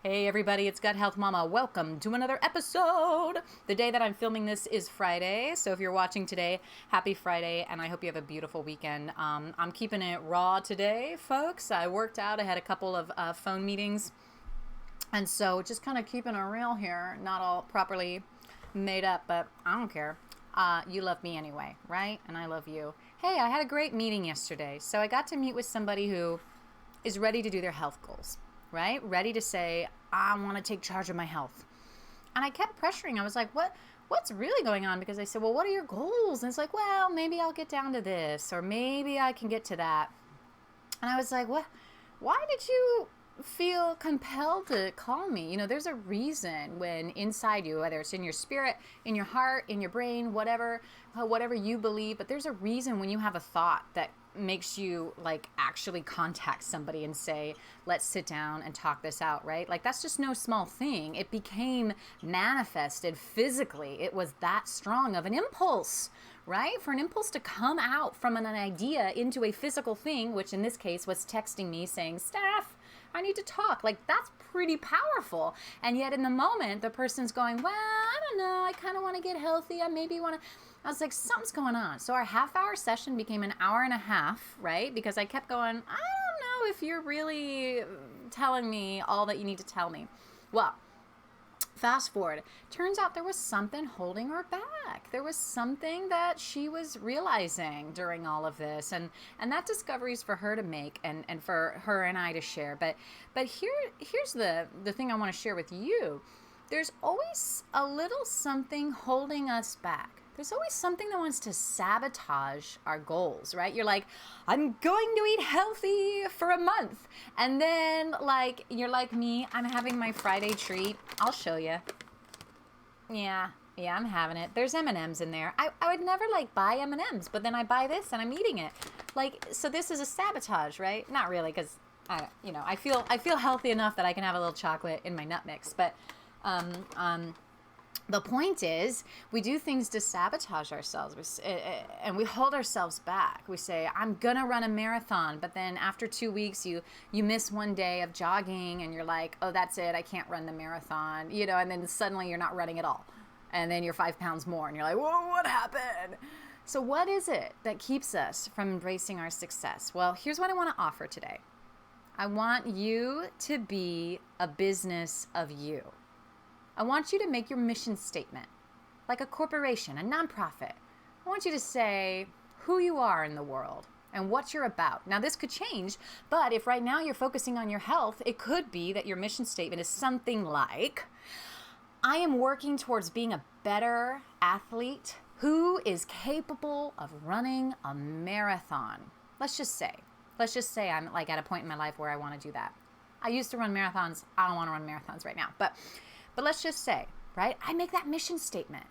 Hey everybody, it's Gut Health Mama. Welcome to another episode. The day that I'm filming this is Friday, so if you're watching today, happy Friday, and I hope you have a beautiful weekend. I'm keeping it raw today, folks. I worked out. I had a couple of phone meetings, and so just kind of keeping it real here. Not all properly made up, but I don't care. You love me anyway, right? And I love you. Hey, I had a great meeting yesterday. So I got to meet with somebody who is ready to do their health goals, right? Ready to say, I want to take charge of my health. And I kept pressuring. I was like, what's really going on? Because I said, well, what are your goals? And it's like, well, maybe I'll get down to this, or maybe I can get to that. And I was like, what? Why did you feel compelled to call me? You know, there's a reason when inside you, whether it's in your spirit, in your heart, in your brain, whatever you believe, but there's a reason when you have a thought that makes you like actually contact somebody and say, let's sit down and talk this out, right? Like that's just no small thing. It became manifested physically. It was that strong of an impulse, right? For an impulse to come out from an idea into a physical thing, which in this case was texting me saying, Steph, I need to talk. Like that's pretty powerful. And yet in the moment, the person's going, well, I don't know. I kind of want to get healthy. I maybe want to. I was like, something's going on. So our half-hour session became an hour and a half, right? Because I kept going, I don't know if you're really telling me all that you need to tell me. Well, fast forward, turns out there was something holding her back. There was something that she was realizing during all of this. And that discovery is for her to make and for her and I to share. But here's the thing I want to share with you. There's always a little something holding us back. There's always something that wants to sabotage our goals, right? You're like, I'm going to eat healthy for a month. And then like, you're like me, I'm having my Friday treat. I'll show you. Yeah, I'm having it. There's M&Ms in there. I would never like buy M&Ms, but then I buy this and I'm eating it. Like, so this is a sabotage, right? Not really, because I feel healthy enough that I can have a little chocolate in my nut mix, but the point is, we do things to sabotage ourselves, and we hold ourselves back. We say, I'm going to run a marathon, but then after 2 weeks, you miss one day of jogging, and you're like, oh, that's it, I can't run the marathon, and then suddenly you're not running at all. And then you're 5 pounds more, and you're like, whoa, what happened? So what is it that keeps us from embracing our success? Well, here's what I want to offer today. I want you to be a business of you. I want you to make your mission statement, like a corporation, a nonprofit. I want you to say who you are in the world and what you're about. Now, this could change, but if right now you're focusing on your health, it could be that your mission statement is something like, I am working towards being a better athlete who is capable of running a marathon. Let's just say I'm like at a point in my life where I want to do that. I used to run marathons. I don't want to run marathons right now, but let's just say, right, I make that mission statement.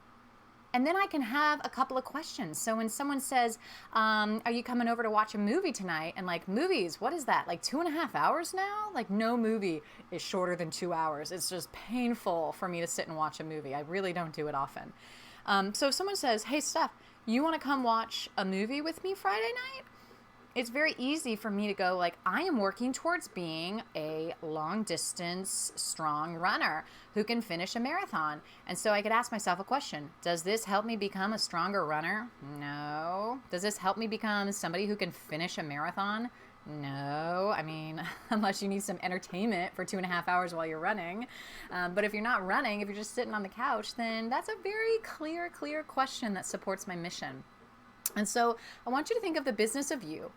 And then I can have a couple of questions. So when someone says, are you coming over to watch a movie tonight? And like, movies, what is that? Like 2.5 hours now? Like no movie is shorter than 2 hours. It's just painful for me to sit and watch a movie. I really don't do it often. So if someone says, hey, Steph, you want to come watch a movie with me Friday night? It's very easy for me to go like, I am working towards being a long distance, strong runner who can finish a marathon. And so I could ask myself a question. Does this help me become a stronger runner? No. Does this help me become somebody who can finish a marathon? No. I mean, unless you need some entertainment for 2.5 hours while you're running. But if you're not running, if you're just sitting on the couch, then that's a very clear question that supports my mission. And so I want you to think of the business of you.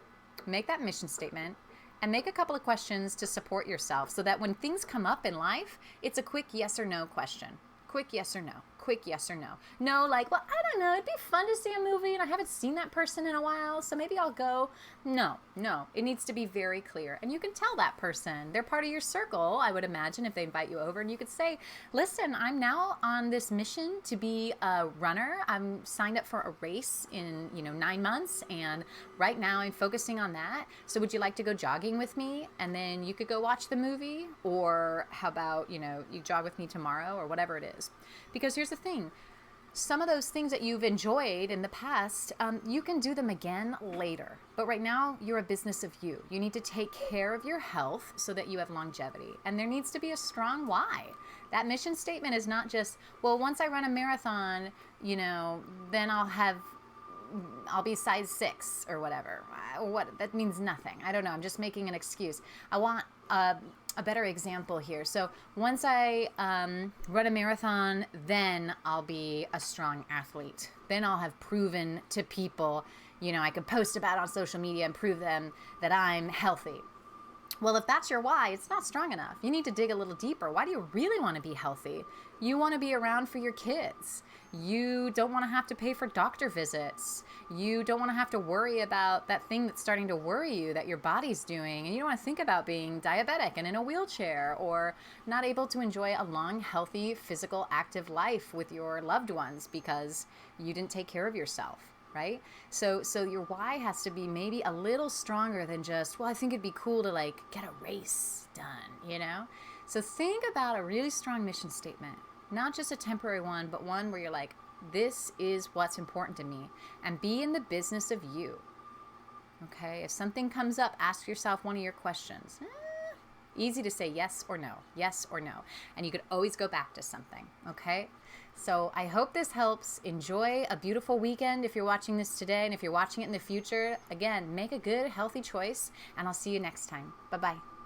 Make that mission statement and make a couple of questions to support yourself so that when things come up in life, it's a quick yes or no question. Quick yes or no. Quick yes or no. No, like, well, I don't know. It'd be fun to see a movie and I haven't seen that person in a while, so maybe I'll go. No. It needs to be very clear. And you can tell that person. They're part of your circle, I would imagine, if they invite you over. And you could say, listen, I'm now on this mission to be a runner. I'm signed up for a race in, 9 months. And right now I'm focusing on that. So would you like to go jogging with me? And then you could go watch the movie. Or how about, you jog with me tomorrow or whatever it is. Because here's the thing. some of those things that you've enjoyed in the past, you can do them again later. But right now, you're a business of you. You need to take care of your health so that you have longevity. And there needs to be a strong why. That mission statement is not just, well, once I run a marathon, then I'll be size 6 or whatever. What that means nothing. I don't know. I'm just making an excuse. I want a better example here. So once I run a marathon, then I'll be a strong athlete. Then I'll have proven to people, I could post about it on social media and prove them that I'm healthy. Well, if that's your why, it's not strong enough. You need to dig a little deeper. Why do you really want to be healthy? You want to be around for your kids. You don't want to have to pay for doctor visits. You don't want to have to worry about that thing that's starting to worry you that your body's doing. And you don't want to think about being diabetic and in a wheelchair or not able to enjoy a long, healthy, physical, active life with your loved ones because you didn't take care of yourself. Right? So your why has to be maybe a little stronger than just, well, I think it'd be cool to get a race done, So think about a really strong mission statement, not just a temporary one, but one where you're like, this is what's important to me, and be in the business of you. Okay? If something comes up, ask yourself one of your questions. Easy to say yes or no, and you could always go back to something. Okay? So I hope this helps. Enjoy a beautiful weekend if you're watching this today. And if you're watching it in the future, again, make a good, healthy choice. And I'll see you next time. Bye-bye.